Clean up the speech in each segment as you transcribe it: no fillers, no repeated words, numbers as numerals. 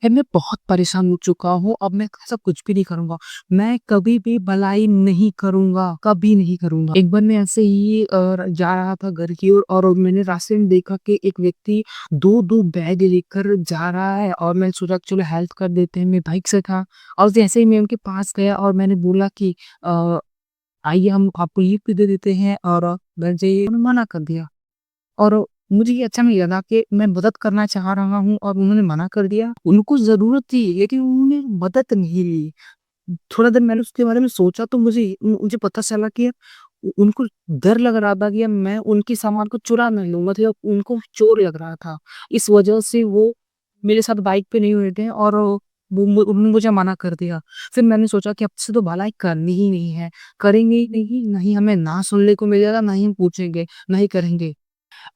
मैं बहुत परेशान हो चुका हूँ, अब मैं ऐसा कुछ भी नहीं करूँगा। मैं कभी भी भलाई नहीं करूँगा, कभी नहीं करूँगा। एक बार मैं ऐसे ही जा रहा था घर की ओर और मैंने रास्ते में देखा कि एक व्यक्ति 2-2 बैग लेकर जा रहा है और मैंने सोचा कि चलो हेल्प कर देते हैं, मैं बाइक से था और जैसे ही मैं उनके पास गया और मैंने बोला कि आइए हम आपको लिफ्ट दे देते हैं और घर जाइए, उन्होंने मना कर दिया। और मुझे ये अच्छा नहीं लगा कि मैं मदद करना चाह रहा हूँ और उन्होंने मना कर दिया। उनको ज़रूरत थी लेकिन उन्होंने मदद नहीं ली। थोड़ा देर मैंने उसके बारे में सोचा तो मुझे पता चला कि उनको डर लग रहा था कि मैं उनके सामान को चुरा ना लूँ, मतलब उनको चोर लग रहा था। इस वजह से वो मेरे साथ बाइक पे नहीं हुए थे और उन्होंने मुझे मना कर दिया। फिर मैंने सोचा कि अब से तो भलाई करनी ही नहीं है, करेंगे ही नहीं, ना ही हमें ना सुनने को मिलेगा, ना ही हम पूछेंगे, ना ही करेंगे।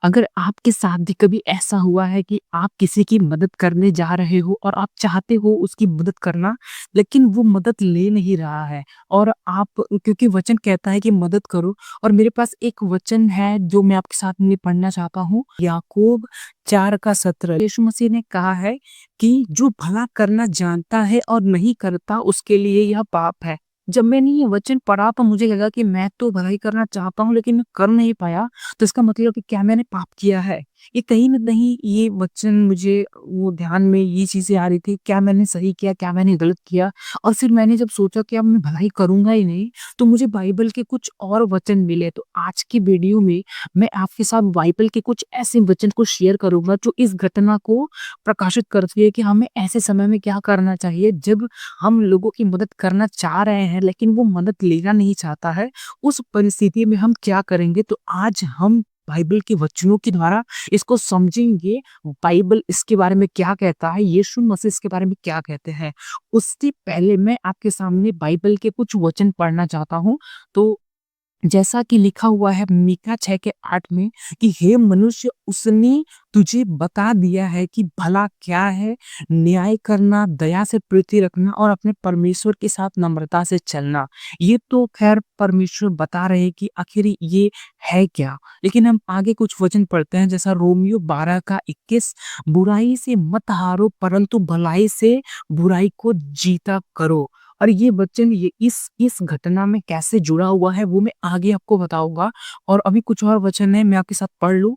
अगर आपके साथ भी कभी ऐसा हुआ है कि आप किसी की मदद करने जा रहे हो और आप चाहते हो उसकी मदद करना, लेकिन वो मदद ले नहीं रहा है और आप क्योंकि वचन कहता है कि मदद करो और मेरे पास एक वचन है जो मैं आपके साथ में पढ़ना चाहता हूँ। याकूब 4 का 17 यीशु मसीह ने कहा है कि जो भला करना जानता है और नहीं करता उसके लिए यह पाप है। जब मैंने ये वचन पढ़ा तो मुझे लगा कि मैं तो भलाई करना चाहता हूँ लेकिन मैं कर नहीं पाया, तो इसका मतलब कि क्या मैंने पाप किया है? ये कहीं न कहीं ये वचन मुझे वो ध्यान में ये चीज़ें आ रही थी, क्या मैंने सही किया, क्या मैंने गलत किया? और फिर मैंने जब सोचा कि अब मैं भलाई करूँगा ही नहीं, तो मुझे बाइबल के कुछ और वचन मिले। तो आज की वीडियो में मैं आपके साथ बाइबल के कुछ ऐसे वचन को शेयर करूँगा जो इस घटना को प्रकाशित करती है कि हमें ऐसे समय में क्या करना चाहिए जब हम लोगों की मदद करना चाह रहे हैं, लेकिन वो मदद लेना नहीं चाहता है। उस परिस्थिति में हम क्या करेंगे? तो आज हम बाइबल के वचनों के द्वारा इसको समझेंगे। बाइबल इसके बारे में क्या कहता है, यीशु मसीह इसके बारे में क्या कहते हैं। उससे पहले मैं आपके सामने बाइबल के कुछ वचन पढ़ना चाहता हूँ। तो जैसा कि लिखा हुआ है मीका 6 के 8 में कि हे मनुष्य, उसने तुझे बता दिया है कि भला क्या है, न्याय करना, दया से प्रीति रखना और अपने परमेश्वर के साथ नम्रता से चलना। ये तो खैर परमेश्वर बता रहे हैं कि आखिर ये है क्या। लेकिन हम आगे कुछ वचन पढ़ते हैं जैसा रोमियो 12 का 21, बुराई से मत हारो परंतु भलाई से बुराई को जीता करो। और ये वचन ये इस घटना में कैसे जुड़ा हुआ है वो मैं आगे आपको बताऊँगा। और अभी कुछ और वचन है मैं आपके साथ पढ़ लूँ।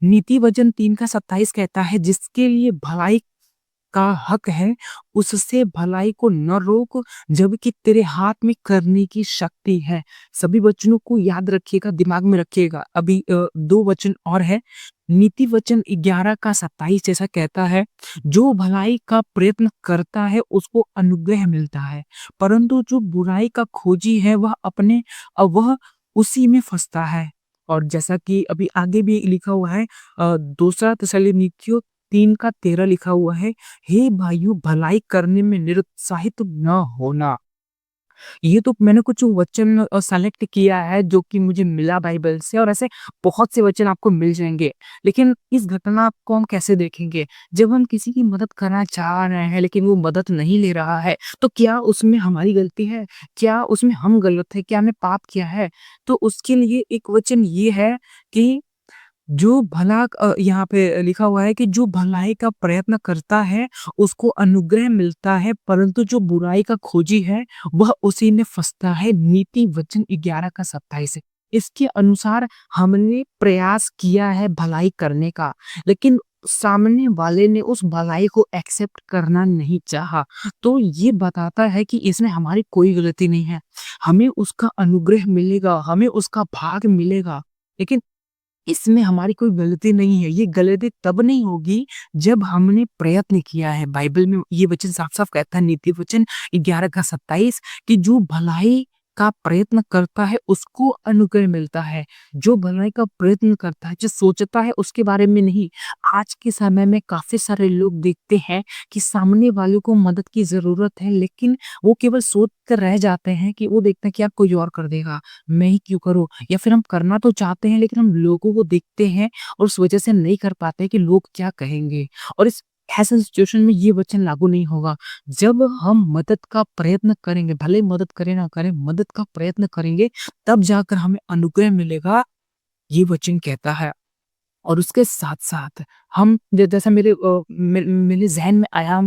नीति वचन 3 का 27 कहता है जिसके लिए भलाई का हक है, उससे भलाई को न रोक जबकि तेरे हाथ में करने की शक्ति है। सभी वचनों को याद रखिएगा, दिमाग में रखिएगा। अभी 2 वचन और है। नीति वचन 11 का 27 जैसा कहता है, जो भलाई का प्रयत्न करता है उसको अनुग्रह मिलता है, परंतु जो बुराई का खोजी है वह उसी में फँसता है। और जैसा कि अभी आगे भी लिखा हुआ है दूसरा थिस्सलुनीकियों 3 का 13 लिखा हुआ है, हे भाइयों भलाई करने में निरुत्साहित न होना। ये तो मैंने कुछ वचन सेलेक्ट किया है जो कि मुझे मिला बाइबल से और ऐसे बहुत से वचन आपको मिल जाएँगे। लेकिन इस घटना को हम कैसे देखेंगे? जब हम किसी की मदद करना चाह रहे हैं लेकिन वो मदद नहीं ले रहा है, तो क्या उसमें हमारी गलती है? क्या उसमें हम गलत हैं? क्या हमने पाप किया है? तो उसके लिए एक वचन ये है कि जो यहाँ पे लिखा हुआ है कि जो भलाई का प्रयत्न करता है, उसको अनुग्रह मिलता है, परंतु जो बुराई का खोजी है, वह उसी में फँसता है। नीति वचन 11 का 27 इसके अनुसार हमने प्रयास किया है भलाई करने का, लेकिन सामने वाले ने उस भलाई को एक्सेप्ट करना नहीं चाहा। तो ये बताता है कि इसमें हमारी कोई गलती नहीं है। हमें उसका अनुग्रह मिलेगा, हमें उसका भाग मिलेगा, लेकिन इसमें हमारी कोई गलती नहीं है। ये गलती तब नहीं होगी जब हमने प्रयत्न किया है। बाइबल में ये वचन साफ-साफ कहता है नीति वचन 11 का 27 कि जो भलाई का प्रयत्न करता है उसको अनुग्रह मिलता है। जो भलाई का प्रयत्न करता है, जो सोचता है उसके बारे में नहीं। आज के समय में काफ़ी सारे लोग देखते हैं कि सामने वालों को मदद की ज़रूरत है लेकिन वो केवल सोच कर रह जाते हैं कि वो देखते हैं कि यार कोई और कर देगा, मैं ही क्यों करूँ? या फिर हम करना तो चाहते हैं लेकिन हम लोगों को देखते हैं और उस वजह से नहीं कर पाते कि लोग क्या कहेंगे। और इस ऐसे सिचुएशन में ये वचन लागू नहीं होगा। जब हम मदद का प्रयत्न करेंगे, भले ही मदद करें ना करें, मदद का प्रयत्न करेंगे तब जाकर हमें अनुग्रह मिलेगा, ये वचन कहता है। और उसके साथ-साथ हम ज जैसा मेरे ज़हन में आया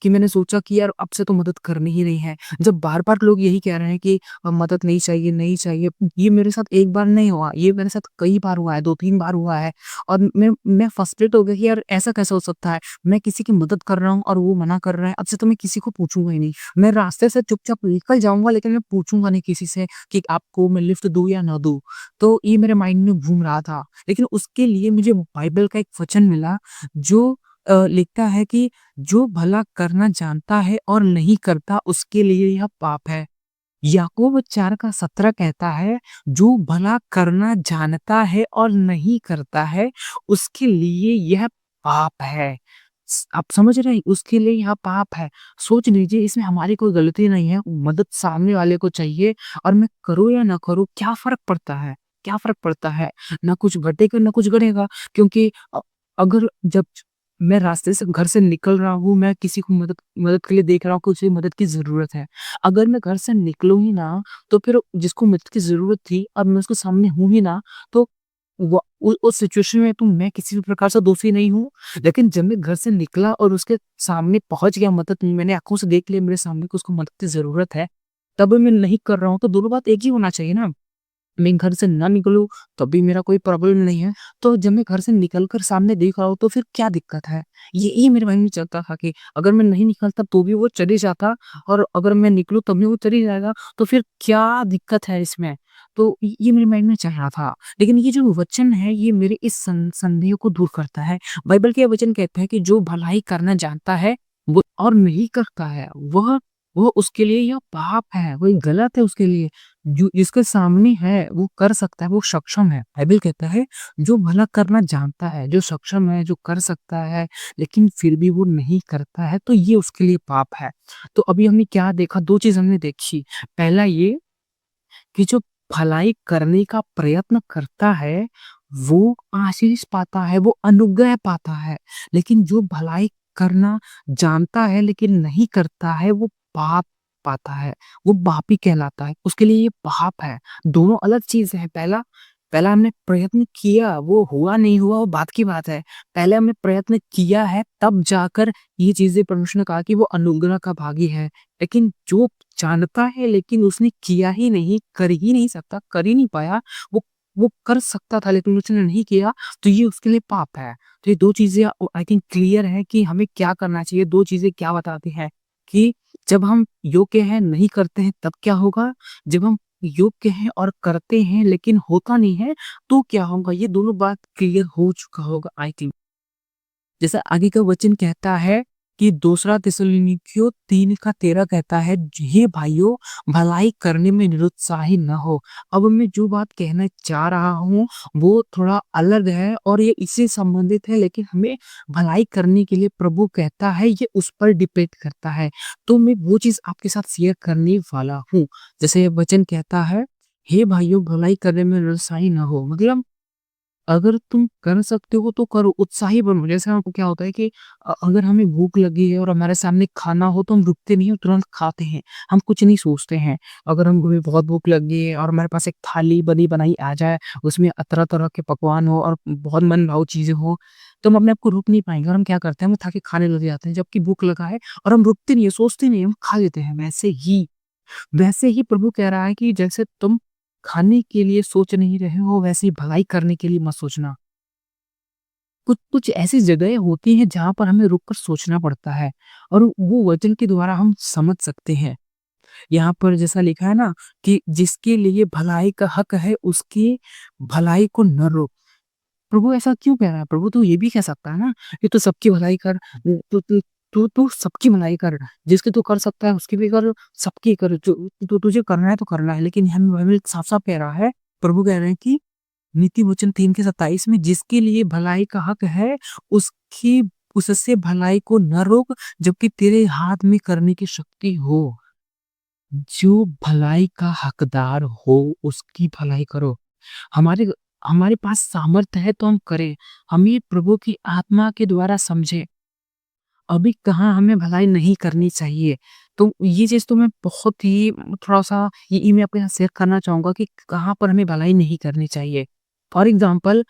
कि मैंने सोचा कि यार अब से तो मदद करनी ही नहीं है। जब बार-बार लोग यही कह रहे हैं कि मदद नहीं चाहिए, नहीं चाहिए। ये मेरे साथ एक बार नहीं हुआ, ये मेरे साथ कई बार हुआ है, 2-3 बार हुआ है और मैं फ्रस्ट्रेट हो गया कि यार ऐसा कैसे हो सकता है? मैं किसी की मदद कर रहा हूँ और वो मना कर रहा है, अब से तो मैं किसी को पूछूँगा ही नहीं। मैं रास्ते से चुपचाप निकल जाऊँगा लेकिन मैं पूछूँगा नहीं किसी से कि आपको मैं लिफ्ट दूँ या ना दूँ। तो ये मेरे माइंड में घूम रहा था। लेकिन उसके लिए मुझे बाइबल का एक वचन मिला जो लिखता है कि जो भला करना जानता है और नहीं करता उसके लिए यह पाप है। याकूब 4 का 17 कहता है, जो भला करना जानता है और नहीं करता है, उसके लिए यह पाप है। आप समझ रहे हैं? उसके लिए यह पाप है। सोच लीजिए इसमें हमारी कोई गलती नहीं है, मदद सामने वाले को चाहिए और मैं करूँ या ना करूँ, क्या फ़र्क पड़ता है? क्या फ़र्क पड़ता है? ना कुछ घटेगा, ना कुछ बढ़ेगा क्योंकि अगर जब मैं रास्ते से घर से निकल रहा हूँ, मैं किसी को मदद मदद के लिए देख रहा हूँ कि उसे मदद की ज़रूरत है। अगर मैं घर से निकलूँ ही ना, तो फिर जिसको मदद की ज़रूरत थी, अब मैं उसके सामने हूँ ही ना, तो वो उ उस सिचुएशन में तो मैं किसी भी प्रकार से दोषी नहीं हूँ। लेकिन जब मैं घर से निकला और उसके सामने पहुँच गया मदद मैंने आँखों से देख लिया मेरे सामने कि उसको मदद की ज़रूरत है, तब मैं नहीं कर रहा हूँ, तो दोनों बात एक ही होना चाहिए ना। मैं घर से ना निकलूँ, तब भी मेरा कोई प्रॉब्लम नहीं है। तो जब मैं घर से निकल कर सामने देख रहा हूँ, तो फिर क्या दिक्कत है? यही मेरे माइंड में चलता था कि अगर मैं नहीं निकलता तो भी वो चले जाता और अगर मैं निकलूँ तब भी वो चले जाएगा, तो फिर क्या दिक्कत है इसमें? तो ये मेरे माइंड में चल रहा था। लेकिन ये जो वचन है, ये मेरे इस संदेह को दूर करता है। बाइबल के ये वचन कहते हैं कि जो भलाई करना जानता है, वो और नहीं करता है, वह उसके लिए यह पाप है, वही गलत है उसके लिए। जो जिसके सामने है वो कर सकता है, वो सक्षम है। बाइबल कहता है जो भला करना जानता है, जो सक्षम है, जो कर सकता है, लेकिन फिर भी वो नहीं करता है, तो ये उसके लिए पाप है। तो अभी हमने क्या देखा? 2 चीज़ हमने देखी। पहला ये कि जो भलाई करने का प्रयत्न करता है, वो आशीष पाता है, वो अनुग्रह पाता है। लेकिन जो भलाई करना जानता है लेकिन नहीं करता है, वो पाप पाता है, वो पापी कहलाता है। उसके लिए ये पाप है। दोनों अलग चीज़ है। पहला पहला हमने प्रयत्न किया, वो हुआ नहीं हुआ वो बात की बात है। पहले हमने प्रयत्न किया है, तब जाकर ये चीज़ें परमेश्वर ने कहा कि वो अनुग्रह का भागी है। लेकिन जो जानता है लेकिन उसने किया ही नहीं, कर ही नहीं सकता, कर ही नहीं पाया, वो वो कर सकता था लेकिन उसने नहीं किया, तो ये उसके लिए पाप है। तो ये 2 चीज़ें आई थिंक क्लियर है कि हमें क्या करना चाहिए, 2 चीज़ें क्या बताती हैं कि जब हम योग्य हैं, नहीं करते हैं तब क्या होगा? जब हम योग्य हैं और करते हैं लेकिन होता नहीं है, तो क्या होगा? ये दोनों बात क्लियर हो चुका होगा आई थिंक। जैसा आगे का वचन कहता है कि दूसरा थिस्सलुनीकियों 3 का 13 कहता है, हे भाइयों भलाई करने में निरुत्साही न हो। अब मैं जो बात कहना चाह रहा हूँ वो थोड़ा अलग है और ये इससे संबंधित है लेकिन हमें भलाई करने के लिए प्रभु कहता है ये उस पर डिपेंड करता है। तो मैं वो चीज़ आपके साथ शेयर करने वाला हूँ। जैसे वचन कहता है, हे भाइयों भलाई करने में निरुत्साही न हो। मतलब अगर तुम कर सकते हो तो करो, उत्साही बनो। जैसे हमको क्या होता है कि अगर हमें भूख लगी है और हमारे सामने खाना हो तो हम रुकते नहीं हैं, तुरंत खाते हैं। हम कुछ नहीं सोचते हैं। अगर हमको भी बहुत भूख लगी है और हमारे पास एक थाली बनी-बनाई आ जाए, उसमें तरह-तरह के पकवान हो और बहुत मनभाऊ चीज़ें हो, तो हम अपने आप को रोक नहीं पाएँगे और हम क्या करते हैं, हम उठा के खाने लग जाते हैं। जबकि भूख लगा है और हम रुकते नहीं हैं, सोचते नहीं हैं, हम खा लेते हैं। वैसे ही प्रभु कह रहा है कि जैसे तुम खाने के लिए सोच नहीं रहे हो, वैसे ही भलाई करने के लिए मत सोचना। कुछ-कुछ ऐसी जगहें होती हैं जहाँ पर हमें रुक कर सोचना पड़ता है और वो वचन के द्वारा हम समझ सकते हैं। यहाँ पर जैसा लिखा है ना कि जिसके लिए भलाई का हक है, उसकी भलाई को न रोक। प्रभु ऐसा क्यों कह रहा है? प्रभु तो ये भी कह सकता है ना कि तू सबकी भलाई कर, तू तू तू तू सबकी भलाई कर, जिसकी तू कर सकता है उसकी भी कर, सबकी कर, जो तो तुझे करना है तो करना है। लेकिन यहाँ बाइबल साफ-साफ कह रहा है, प्रभु कह रहे हैं कि नीति वचन 3 के 27 में जिसके लिए भलाई का हक है, उसकी उससे भलाई को न रोक, जबकि तेरे हाथ में करने की शक्ति हो। जो भलाई का हकदार हो, उसकी भलाई करो। हमारे हमारे पास सामर्थ्य है तो हम करें। हम ये प्रभु की आत्मा के द्वारा समझें। अभी कहाँ हमें भलाई नहीं करनी चाहिए। तो ये चीज़ तो मैं बहुत ही थोड़ा-सा ये मैं आपके साथ शेयर करना चाहूँगा कि कहाँ पर हमें भलाई नहीं करनी चाहिए। फॉर एग्ज़ाम्पल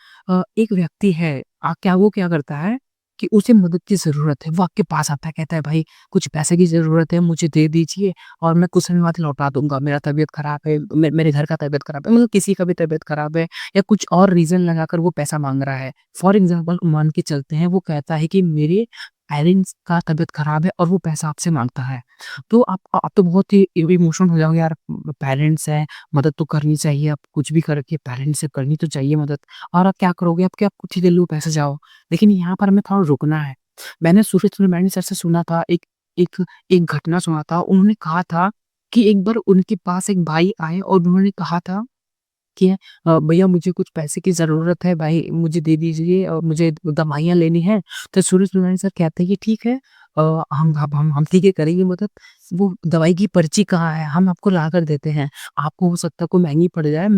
एक व्यक्ति है क्या वो क्या करता है कि उसे मदद की ज़रूरत है, वो आपके पास आता है, कहता है भाई कुछ पैसे की ज़रूरत है, मुझे दे दीजिए और मैं कुछ समय बाद लौटा दूँगा। मेरा तबीयत ख़राब है, मेरे घर का तबीयत ख़राब है, मतलब किसी का भी तबीयत ख़राब है या कुछ और रीज़न लगाकर वो पैसा माँग रहा है। फॉर एग्ज़ाम्पल मान के चलते हैं, वो कहता है कि मेरे पेरेंट्स का तबीयत ख़राब है और वो पैसा आपसे माँगता है। तो आप तो बहुत ही इमोशनल हो जाओगे यार, पेरेंट्स हैं, मदद तो करनी चाहिए, आप कुछ भी करके पेरेंट्स से करनी तो चाहिए मदद। और आप क्या करोगे? आप क्या कुछ ही ले लो पैसे जाओ। लेकिन यहाँ पर हमें थोड़ा रुकना है। मैंने सूरज सुलेमानी सर से सुना था, एक एक घटना सुना था। उन्होंने कहा था कि एक बार उनके पास एक भाई आए और उन्होंने कहा था कि भैया मुझे कुछ पैसे की ज़रूरत है भाई, मुझे दे दीजिए और मुझे दवाइयाँ लेनी हैं। तो सूरज कुमार सर कहते हैं कि ठीक है, हम ठीक है करेंगे मदद। वो दवाई की पर्ची कहाँ है? हम आपको लाकर देते हैं। आपको हो सकता है कोई महँगी पड़ जाए।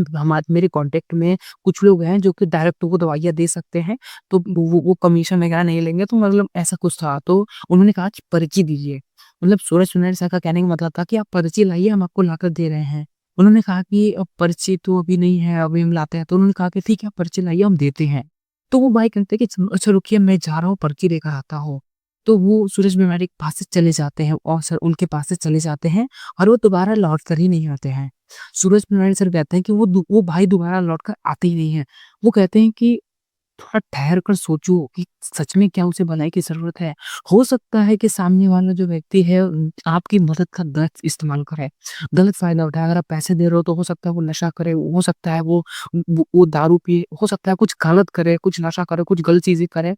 मेरे कॉन्टेक्ट में कुछ लोग हैं जो कि डायरेक्ट वो दवाइयाँ दे सकते हैं, तो वो कमीशन वगैरह नहीं लेंगे, तो मतलब ऐसा कुछ था। तो उन्होंने कहा कि पर्ची दीजिए। मतलब सूरज कुमार सर का कहने का मतलब था कि आप पर्ची लाइए, हम आपको लाकर दे रहे हैं। उन्होंने कहा कि पर्ची तो अभी नहीं है, अभी हम लाते हैं। तो उन्होंने कहा कि ठीक है, आप पर्ची लाइए, हम देते हैं। तो वो भाई कहते हैं कि अच्छा रुकिए, मैं जा रहा हूँ, पर्ची लेकर आता हूँ। तो वो सूरज बेमारी के पास से चले जाते हैं और सर उनके पास से चले जाते हैं और वो दोबारा लौट कर ही नहीं आते हैं। सूरज बेमारी सर कहते हैं कि वो भाई दोबारा लौट कर आते ही नहीं हैं। वो कहते हैं कि थोड़ा ठहर कर सोचो कि सच में क्या उसे भलाई की ज़रूरत है। हो सकता है कि सामने वाला जो व्यक्ति है आपकी मदद का गलत इस्तेमाल करे, गलत फ़ायदा उठाए। अगर आप पैसे दे रहे हो तो हो सकता है वो नशा करे, हो सकता है वो दारू पिए, हो सकता है कुछ गलत करे, कुछ नशा करे, कुछ गलत चीज़ें करे।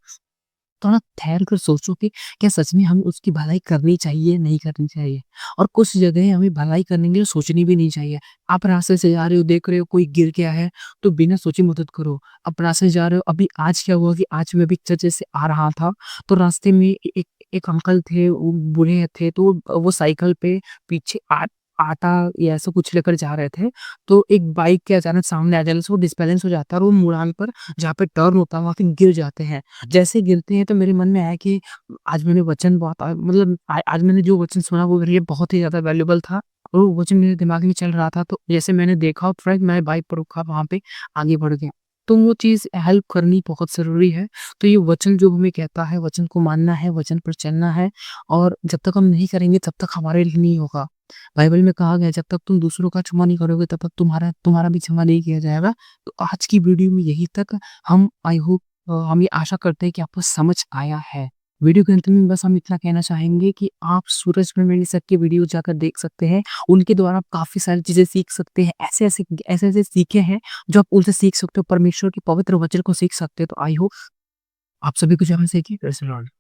थोड़ा ठहर कर सोचो कि क्या सच में हमें उसकी भलाई करनी चाहिए, नहीं करनी चाहिए। और कुछ जगह हमें भलाई करने के लिए सोचनी भी नहीं चाहिए। आप रास्ते से जा रहे हो, देख रहे हो कोई गिर गया है, तो बिना सोचे मदद करो। आप रास्ते से जा रहे हो, अभी आज क्या हुआ कि आज मैं भी चर्च से आ रहा था, तो रास्ते में एक अंकल थे, वो बूढ़े थे, तो वो साइकिल पे पीछे आटा या ऐसा कुछ लेकर जा रहे थे, तो एक बाइक के अचानक सामने आ जाने से वो डिसबैलेंस हो जाता है और वो मुड़ान पर जहाँ पे टर्न होता है, वहाँ पे गिर जाते हैं। जैसे गिरते हैं तो मेरे मन में आया कि आज मैंने वचन बहुत मतलब आज मैंने जो वचन सुना वो मेरे लिए बहुत ही ज़्यादा वैल्यूएबल था और वो वचन मेरे दिमाग में चल रहा था, तो जैसे मैंने देखा और तुरंत मैं बाइक पर रुका, वहाँ पे आगे बढ़ गया। तो वो चीज़ हेल्प करनी बहुत ज़रूरी है। तो ये वचन जो हमें कहता है, वचन को मानना है, वचन पर चलना है और जब तक हम नहीं करेंगे तब तक हमारे लिए नहीं होगा। बाइबल में कहा गया है, जब तक तुम दूसरों का क्षमा नहीं करोगे तब तक तुम्हारा तुम्हारा भी क्षमा नहीं किया जाएगा। तो आज की वीडियो में यही तक। हम आई होप हम ये आशा करते हैं कि आपको समझ आया है। वीडियो के अंत में बस हम इतना कहना चाहेंगे कि आप सूरज कुमार सर के वीडियो जाकर देख सकते हैं। उनके द्वारा आप काफ़ी सारी चीज़ें सीख सकते हैं। ऐसे-ऐसे सीखे हैं जो आप उनसे सीख सकते हो, परमेश्वर के पवित्र वचन को सीख सकते हो। तो आई होप आप सभी कुछ हमें सीखिए। Praise the Lord.